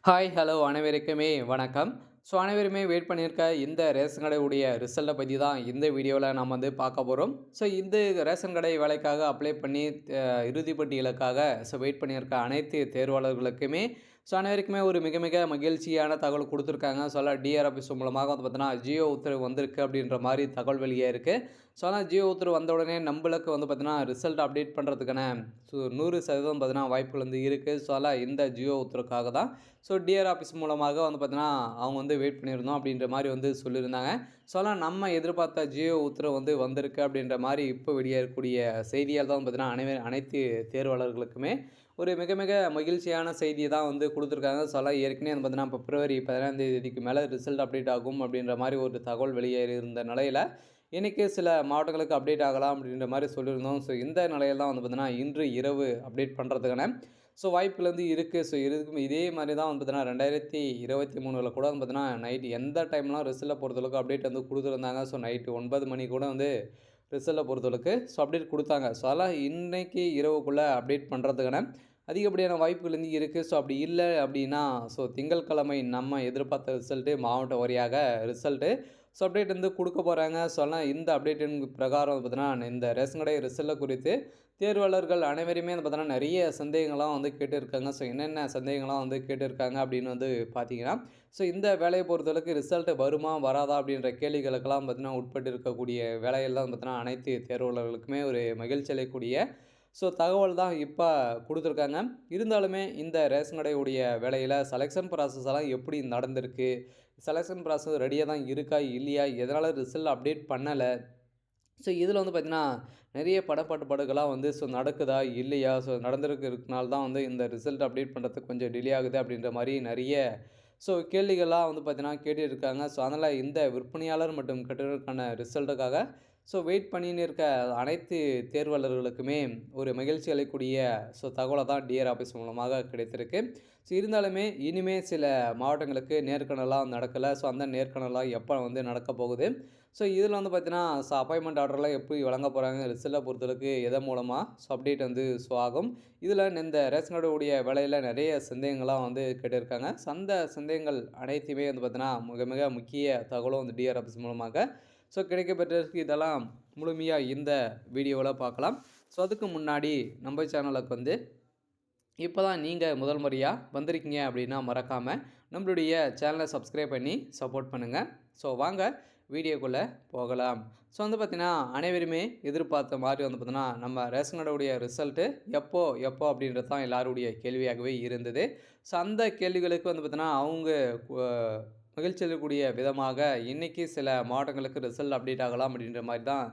Hi, hello அனைவருக்குமே வணக்கம். அனைவருமே வெயிட் பண்ணியிருக்க இந்த ரேஷன் கடையுடைய ரிசல்ட்ட பத்தி தான் இந்த வீடியோல நம்ம வந்து பார்க்க போறோம். இந்த ரேஷன் கடை வேலைக்காக அப்ளை பண்ணி இறுதி பட்டியலுக்காக வெயிட் பண்ணியிருக்க அனைத்து தேர்வாளர்களுக்குமே அனைவருக்குமே ஒரு மிக மிக மகிழ்ச்சியான தகவல் குடுத்துருக்காங்க. டிஆர் ஆஃபீஸ் மூலமாக வந்து பார்த்தீங்கன்னா, ஜியோ உத்தரவு வந்திருக்கு அப்படின்ற மாரி தகவல் வெளியே இருக்கு. ஜியோ உத்தரவு வந்த உடனே நம்பளுக்கு வந்து பார்த்தீங்கன்னா, ரிசல்ட் அப்டேட் பண்ணுறதுக்கான 100% பார்த்தீங்கன்னா வாய்ப்புகள் வந்து இருக்கு. இந்த ஜியோ உத்தரவுக்காக தான் டிஆர் ஆஃபீஸ் மூலமாக வந்து பார்த்தீங்கன்னா, அவங்க வந்து வெயிட் பண்ணியிருந்தோம் அப்படின்ற மாரி வந்து சொல்லியிருந்தாங்க. நம்ம எதிர்பார்த்த ஜியோ உத்தரவு வந்து வந்திருக்கு அப்படின்ற மாரி இப்போ வெளியேறக்கூடிய செய்தியால் தான் பார்த்தீங்கன்னா, அனைத்து தேர்வாளர்களுக்குமே ஒரு மிக மிக மகிழ்ச்சியான செய்திய தான் வந்து குடுத்துருக்காங்க. ஏற்கனவே வந்து பார்த்தீங்கன்னா, பிப்ரவரி 17ஆம் தேதிக்கு மேல ரிசல்ட் அப்டேட் ஆகும் அப்படின்ற மாரி ஒரு தகவல் வெளியேறி இருந்த நிலையில, இன்னைக்கு சில மாவட்டங்களுக்கு அப்டேட் ஆகலாம் அப்படின்ற மாரி சொல்லியிருந்தோம். இந்த நிலையில தான் வந்து பார்த்தீங்கன்னா, இன்று இரவு அப்டேட் பண்றதுக்கான வாய்ப்புகள் வந்து இருக்கு. இதுக்கும் இதே மாரி தான் வந்து பார்த்தீங்கன்னா, 2023ல கூட வந்து பார்த்தீங்கன்னா, நைட் எந்த டைம்லாம் ரிசல்ட்ட பொறுத்தளவுக்கு அப்டேட் வந்து குடுத்துருந்தாங்க. நைட்டு 9 மணி கூட வந்து ரிசல்ட்ட பொறுத்தளவுக்கு அப்டேட் குடுத்தாங்க. அதெல்லாம் இன்னைக்கு இரவுக்குள்ள அப்டேட் பண்றதுக்கான அதிகப்படியான வாய்ப்புகள் வந்து இருக்கு. அப்படி இல்ல அப்படின்னா, திங்கட்கிழமை நம்ம எதிர்பார்த்த ரிசல்ட்டு மாவட்ட வாரியாக ரிசல்ட்டு அப்டேட் வந்து குடுக்க போறாங்க. இந்த அப்டேட்டின் பிரகாரம் பார்த்தீங்கன்னா, இந்த ரேஷன் கடை ரிசல்ட்ட குறித்து தேர்வாளர்கள் அனைவருமே வந்து பார்த்தீங்கன்னா, நெறைய சந்தேகங்கள்லாம் வந்து கேட்டிருக்காங்க. என்னென்ன சந்தேகங்கள்லாம் வந்து கேட்டிருக்காங்க அப்படின்னு வந்து பார்த்தீங்கன்னா, இந்த வேலைய பொறுத்தளவுக்கு ரிசல்ட் வருமா? வராதா? அப்படின்ற கேள்விகளுக்கெல்லாம் பார்த்தீங்கன்னா, உட்பட்டு இருக்கக்கூடிய வேலைகள் தான் பார்த்தீங்கன்னா, அனைத்து தேர்வாளர்களுக்குமே ஒரு மகிழ்ச்சி அளிக்கக்கூடிய தகவல் தான் இப்ப குடுத்துருக்காங்க. இருந்தாலுமே இந்த ரேஷன் கடையுடைய வேலையில செலக்ஷன் ப்ராசஸ் எல்லாம் எப்படி நடந்திருக்கு? செலக்ஷன் ப்ராசஸ் ரெடியா தான் இருக்கா? இல்லையா? எதனால ரிசல்ட் அப்டேட் பண்ணல? இதில வந்து பார்த்தீங்கன்னா, நெறைய படப்பாட்டுப்பாடுகள்லாம் வந்து நடக்குதா? இல்லையா? நடந்திருக்கிறதுனால தான் வந்து இந்த ரிசல்ட் அப்டேட் பண்றதுக்கு கொஞ்சம் டிலே ஆகுது அப்படின்ற மாரி நெறைய கேள்விகள்லாம் வந்து பார்த்தீங்கன்னா கேட்டுட்டு இருக்காங்க. அதனால இந்த விற்பனையாளர் மற்றும் கட்டுனருக்கான ரிசல்ட்டுக்காக வெயிட் பண்ணின்னு இருக்க அனைத்து தேர்வாளர்களுக்குமே ஒரு மகிழ்ச்சி அளிக்கக்கூடிய தகவல தான் டிஆர் ஆஃபீஸ் மூலமாக கிடைத்திருக்கு. இருந்தாலுமே இனிமே சில மாவட்டங்களுக்கு நேர்காணல்லாம் நடக்கல. அந்த நேர்காணல்லாம் எப்ப வந்து நடக்கப் போகுது? இதில வந்து பார்த்தீங்கன்னா, அப்பாயின்ட்மென்ட் ஆர்டர்லாம் எப்படி வழங்க போறாங்க? ரிசல்ட்ட பொறுத்தளவுக்கு எதன் மூலமா அப்டேட் வந்து ஆகும். இதில இந்த ரேஷன் கார்டுடைய வேலையில நெறைய சந்தேகங்கள்லாம் வந்து கேட்டிருக்காங்க. அந்த சந்தேகங்கள் அனைத்தையுமே வந்து பார்த்தீங்கன்னா, மிக மிக முக்கிய தகவலும் வந்து டிஆர் ஆஃபீஸ் மூலமாக கிடைக்கப்பெற்றிருக்கு. இதெல்லாம் முழுமையா இந்த வீடியோல பார்க்கலாம். அதுக்கு முன்னாடி நம்ம சேனலுக்கு வந்து இப்போ தான் நீங்க முதல் முறையா வந்திருக்கீங்க அப்படின்னா, மறக்காம நம்மளுடைய சேனலை சப்ஸ்கிரைப் பண்ணி சப்போர்ட் பண்ணுங்க. வாங்க வீடியோக்குள்ள போகலாம். வந்து பார்த்தீங்கன்னா, அனைவருமே எதிர்பார்த்த மாரி வந்து பார்த்தீங்கன்னா, நம்ம ரேஷன் கார்டுடைய ரிசல்ட்டு எப்போ எப்போ அப்படின்றது தான் எல்லாருடைய கேள்வியாகவே இருந்தது. அந்த கேள்விகளுக்கு வந்து பார்த்தீங்கன்னா, அவங்க மகிழ்ச்சி அளிக்கக்கூடிய விதமாக இன்னைக்கு சில மாவட்டங்களுக்கு ரிசல்ட் அப்டேட் ஆகலாம் அப்படின்ற மாரி தான்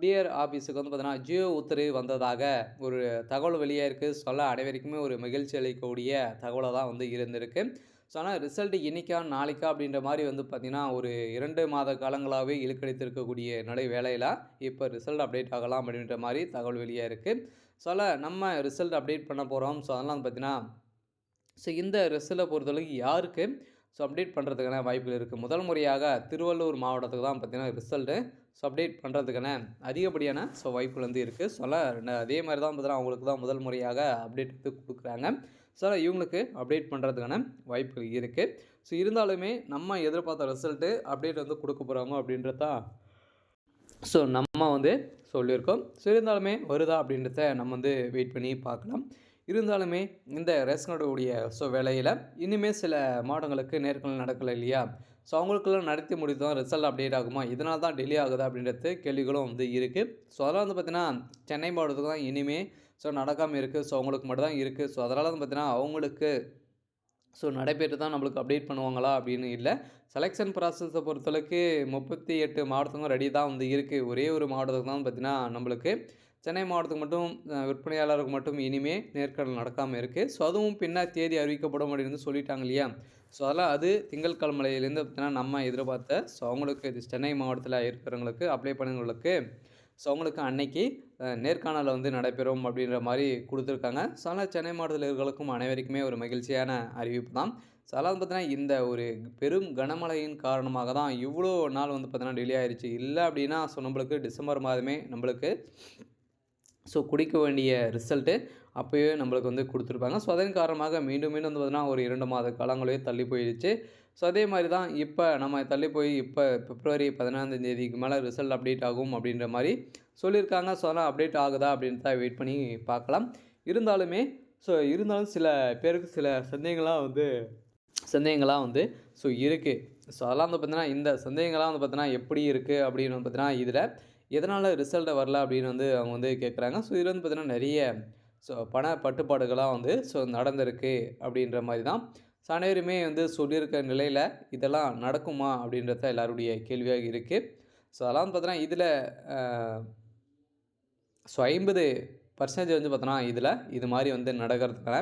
டிஆர் ஆஃபீஸுக்கு வந்து பார்த்தீங்கன்னா, ஜியோ உத்தரவு வந்ததாக ஒரு தகவல் வெளியே இருக்கு. அனைவருக்குமே ஒரு மகிழ்ச்சி அளிக்கக்கூடிய தகவலா தான் வந்து இருந்திருக்கு. ஆனா ரிசல்ட் இன்னைக்கா, நாளைக்கா அப்படின்ற மாரி வந்து பார்த்தீங்கன்னா, ஒரு 2 மாத காலங்களாவே இழுக்கடித்திருக்கக்கூடிய வேளையில இப்ப ரிசல்ட் அப்டேட் ஆகலாம் அப்படின்ற மாரி தகவல் வெளியே இருக்கு. நம்ம ரிசல்ட் அப்டேட் பண்ண போறோம். அதெல்லாம் வந்து பார்த்தீங்கன்னா, இந்த ரிசல்ட்ட பொறுத்தளவுக்கு யாருக்கு அப்டேட் பண்ணுறதுக்கான வாய்ப்புகள் இருக்குது. முதல் முறையாக திருவள்ளூர் மாவட்டத்துக்கு தான் பார்த்தீங்கன்னா ரிசல்ட்டு அப்டேட் பண்ணுறதுக்கான அதிகப்படியான வாய்ப்புகள் வந்து இருக்குது. அதே மாரி தான் பார்த்தீங்கன்னா அவங்களுக்கு தான் முதல் முறையாக அப்டேட் வந்து குடுக்குறாங்க. இவங்களுக்கு அப்டேட் பண்ணுறதுக்கான வாய்ப்புகள் இருக்குது. இருந்தாலுமே நம்ம எதிர்பார்த்த ரிசல்ட்டு அப்டேட் வந்து குடுக்க போறாங்க அப்படின்றது தான் நம்ம வந்து சொல்லியிருக்கோம். இருந்தாலுமே வருதா அப்படின்றத நம்ம வந்து வெயிட் பண்ணி பார்க்கலாம். இருந்தாலுமே இந்த ரேஷன் கார்டுடைய வேலையில இனிமே சில மாவட்டங்களுக்கு நேர்காணல் நடக்கல இல்லையா? அவங்களுக்கெல்லாம் நடத்தி முடித்து தான் ரிசல்ட் அப்டேட் ஆகுமா? இதனால தான் டிலே ஆகுதா? அப்படின்றது கேள்விகளும் வந்து இருக்கு. அதெல்லாம் வந்து பார்த்தீங்கன்னா, சென்னை மாவட்டத்துக்கு தான் இனிமே நடக்காம இருக்கு. அவங்களுக்கு மட்டும் தான் இருக்கு. அதனால வந்து பார்த்தீங்கன்னா, அவங்களுக்கு நடைபெற்று தான் நம்மளுக்கு அப்டேட் பண்ணுவாங்களா அப்படின்னு இல்ல. செலக்ஷன் ப்ராசஸ பொறுத்தளவுக்கு 38 மாவட்டத்துக்கும் ரெடி தான் வந்து இருக்கு. ஒரே ஒரு மாவட்டத்துக்கு தான் பார்த்தீங்கன்னா, நம்மளுக்கு சென்னை மாவட்டத்துக்கு மட்டும் விற்பனையாளருக்கு மட்டும் இனிமே நேர்காணல் நடக்காம இருக்கு. அதுவும் பின்னர் தேதி அறிவிக்கப்படும் அப்படின்னு சொல்லிட்டாங்க இல்லையா? அதெல்லாம் அது திங்கட்கிழமையிலேருந்து பார்த்தீங்கன்னா, நம்ம எதிர்பார்த்த அவங்களுக்கு இது சென்னை மாவட்டத்தில இருக்கிறவங்களுக்கு அப்ளை பண்ணவங்களுக்கு அவங்களுக்கு அன்னைக்கு நேர்காணல் வந்து நடைபெறும் அப்படின்ற மாரி குடுத்துருக்காங்க. சென்னை மாவட்டத்தில இருக்கிறவங்களுக்கும் அனைவருக்குமே ஒரு மகிழ்ச்சியான அறிவிப்பு தான். அதாவது பார்த்தீங்கன்னா, இந்த ஒரு பெரும் கனமழையின் காரணமாக தான் இவ்வளோ நாள் வந்து பார்த்தீங்கன்னா டிலே ஆயிருச்சு. இல்ல அப்படின்னா நம்மளுக்கு டிசம்பர் மாதமே நம்மளுக்கு ஸோ குடிக்க வேண்டிய ரிசல்ட்டு அப்போயே நம்மளுக்கு வந்து கொடுத்துருப்பாங்க. ஸோ அதன் காரணமாக மீண்டும் மீண்டும் வந்து பார்த்தீங்கன்னா ஒரு 2 மாத காலங்களே தள்ளி போயிடுச்சு. ஸோ அதே மாரி தான் இப்போ நம்ம தள்ளி போய் இப்போ பிப்ரவரி 14ஆம் தேதிக்கு மேலே ரிசல்ட் அப்டேட் ஆகும் அப்படின்ற மாரி சொல்லியிருக்காங்க. ஸோ அதெல்லாம் அப்டேட் ஆகுதா அப்படின்னு தான் வெயிட் பண்ணி பார்க்கலாம். இருந்தாலும் சில பேருக்கு சில சந்தேகங்கள்லாம் வந்து ஸோ இருக்கு. ஸோ அதெல்லாம் வந்து பார்த்தீங்கன்னா, இந்த சந்தேகங்கள்லாம் வந்து பார்த்தீங்கன்னா, எப்படி இருக்கு அப்படின்னு வந்து பார்த்தீங்கன்னா, இதில எதனால ரிசல்ட் வரல அப்படின்னு வந்து அவங்க வந்து கேட்குறாங்க. ஸோ இதில வந்து பார்த்தீங்கன்னா, நெறைய பண பட்டுப்பாடுகள்லாம் வந்து நடந்திருக்கு அப்படின்ற மாரி தான். ஸோ அனைவருமே வந்து சொல்லியிருக்க நிலையில, இதெல்லாம் நடக்குமா அப்படின்றது தான் எல்லாருடைய கேள்வியாக இருக்கு. ஸோ அதெல்லாம் வந்து பார்த்தீங்கன்னா, இதில அ ஸோ 50% வந்து பார்த்தோன்னா, இதில இது மாரி வந்து நடக்கிறதுக்கான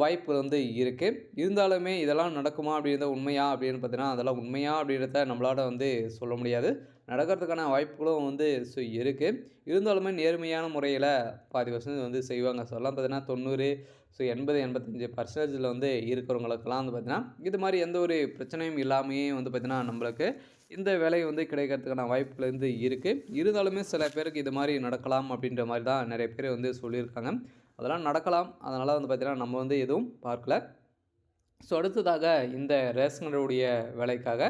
வாய்ப்பு வந்து இருக்கு. இருந்தாலுமே இதெல்லாம் நடக்குமா அப்படின்றது உண்மையா அப்படின்னு பார்த்தீங்கன்னா, அதெல்லாம் உண்மையா அப்படின்றத நம்மளால வந்து சொல்ல முடியாது. நடக்கிறதுக்கான வாய்ப்புகளும் வந்து இருக்கு. இருந்தாலுமே நேர்மையான முறையில பாதி பர்சன்டேஜ் வந்து செய்வாங்க. அதெல்லாம் பார்த்தீங்கன்னா 90 80, 85% வந்து இருக்கிறவங்களுக்கெல்லாம் வந்து பார்த்தீங்கன்னா, இது மாரி எந்த ஒரு பிரச்சனையும் இல்லாமயே வந்து பார்த்தீங்கன்னா, நம்மளுக்கு இந்த வேலை வந்து கிடைக்கிறதுக்கான வாய்ப்புகள் வந்து இருக்கு. இருந்தாலுமே சில பேருக்கு இது மாரி நடக்கலாம் அப்படின்ற மாரி தான் நெறைய பேர் வந்து சொல்லியிருக்காங்க. அதெல்லாம் நடக்கலாம். அதனால வந்து பார்த்தீங்கன்னா, நம்ம வந்து எதுவும் பார்க்கல. ஸோ அடுத்ததாக இந்த ரேஷன் கடையுடைய வேலைக்காக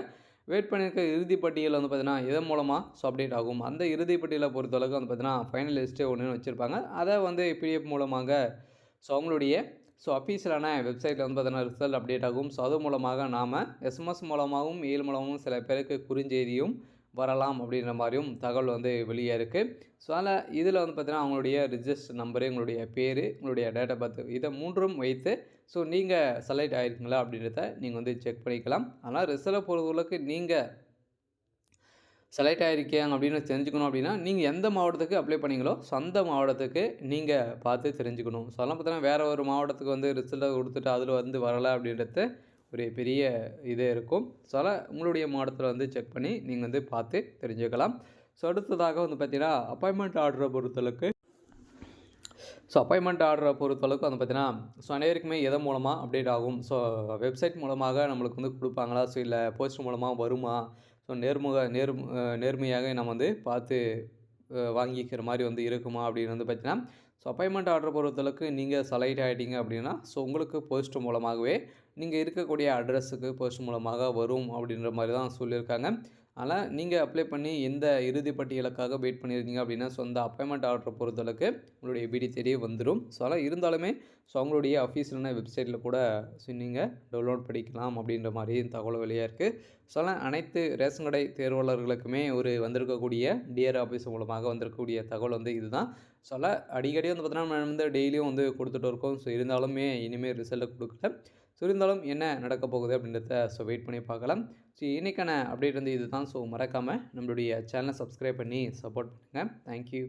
வெயிட் பண்ணியிருக்க இறுதி பட்டியல் வந்து பார்த்தீங்கன்னா, எதன் மூலமா அப்டேட் ஆகும். அந்த இறுதி பட்டியலை பொறுத்தளவுக்கு வந்து பார்த்தீங்கன்னா, ஃபைனல் லிஸ்ட்டு ஒண்ணு வச்சிருப்பாங்க. அத வந்து பிடிஎஃப் மூலமாக அவங்களுடைய அஃபீஷியலான வெப்சைட்ல வந்து பார்த்தீங்கன்னா, ரிசல்ட் அப்டேட் ஆகும். அது மூலமாக நாம எஸ்எம்எஸ் மூலமாகவும், மெயில் மூலமாகவும் சில பேருக்கு குறுஞ்செய்தியும் வரலாம் அப்படின்ற மாரியும் தகவல் வந்து வெளியே இருக்கு. அதனால இதில வந்து பார்த்தீங்கன்னா, அவங்களுடைய ரிஜிஸ்டர் நம்பரு, உங்களுடைய பேரு, உங்களுடைய டேட் ஆஃப் பர்த் இத 3ம் வைத்து நீங்க செலக்ட் ஆயிருக்கீங்களா அப்படின்றத நீங்க வந்து செக் பண்ணிக்கலாம். ஆனா ரிசல்ட்ட பொறுத்தளவுக்கு நீங்க செலக்ட் ஆயிருக்கீங்க அப்படின்னு தெரிஞ்சுக்கணும் அப்படின்னா, நீங்க எந்த மாவட்டத்துக்கு அப்ளை பண்ணீங்களோ, அந்த மாவட்டத்துக்கு நீங்க பார்த்து தெரிஞ்சுக்கணும். அதெல்லாம் பார்த்தீங்கன்னா, வேற ஒரு மாவட்டத்துக்கு வந்து ரிசல்ட்ட குடுத்துட்டு அதில வந்து வரல அப்படின்றது ஒரு பெரிய இதே இருக்கும். அதனால உங்களுடைய மாவட்டத்தில வந்து செக் பண்ணி நீங்க வந்து பார்த்து தெரிஞ்சுக்கலாம். அடுத்ததாக வந்து பார்த்தீங்கன்னா, அப்பாயின்ட்மென்ட் ஆர்டர பொறுத்தளவுக்கு அப்பாயின்ட்மென்ட் ஆர்டர பொறுத்தளவுக்கு வந்து பார்த்தீங்கன்னா, அனைவருக்குமே எதன் மூலமா அப்டேட் ஆகும். வெப்சைட் மூலமாக நம்மளுக்கு வந்து குடுப்பாங்களா? இல்ல போஸ்ட் மூலமா வருமா? நேர்மையாக நம்ம வந்து பார்த்து வாங்கிக்கிற மாரி வந்து இருக்குமா? அப்படின்னு வந்து பார்த்தீங்கன்னா, அப்பாயின்ட்மென்ட் ஆர்டர பொறுத்தளவுக்கு நீங்க செலக்ட் ஆயிட்டீங்க அப்படின்னா, உங்களுக்கு போஸ்ட் மூலமாகவே நீங்க இருக்கக்கூடிய அட்ரஸுக்கு போஸ்ட் மூலமாக வரும் அப்படின்ற மாரி தான் சொல்லியிருக்காங்க. ஆனா, நீங்க அப்ளை பண்ணி எந்த இறுதி பட்டியலுக்காக வெயிட் பண்ணியிருந்தீங்க அப்படின்னா, அந்த அப்பாயின்ட்மென்ட் ஆர்டர பொறுத்தளவுக்கு உங்களுடைய வீடு தேடியே வந்துரும். அதெல்லாம் இருந்தாலுமே அவங்களுடைய அஃபீஷியலான வெப்சைட்ல கூட நீங்க டவுன்லோட் பண்ணிக்கலாம் அப்படின்ற மாரி தகவல் வெளியா இருக்கு. அதெல்லாம் அனைத்து ரேஷன் கடை தேர்வாளர்களுக்குமே ஒரு வந்திருக்கக்கூடிய டிஆர் ஆஃபீஸ் மூலமாக வந்திருக்கக்கூடிய தகவல் வந்து இதுதான். அதெல்லாம் அடிக்கடி வந்து பார்த்தீங்கன்னா, நம்ம வந்து டெய்லியும் வந்து குடுத்துட்டு இருக்கோம். இருந்தாலுமே இனிமேல் ரிசல்ட் குடுக்கல. இருந்தாலும் என்ன நடக்க போகுது அப்படின்றத வெயிட் பண்ணி பார்க்கலாம். இன்னைக்கான அப்டேட் வந்து இதுதான். மறக்காம நம்மளுடைய சேனலை சப்ஸ்கிரைப் பண்ணி சப்போர்ட் பண்ணுங்க. Thank you.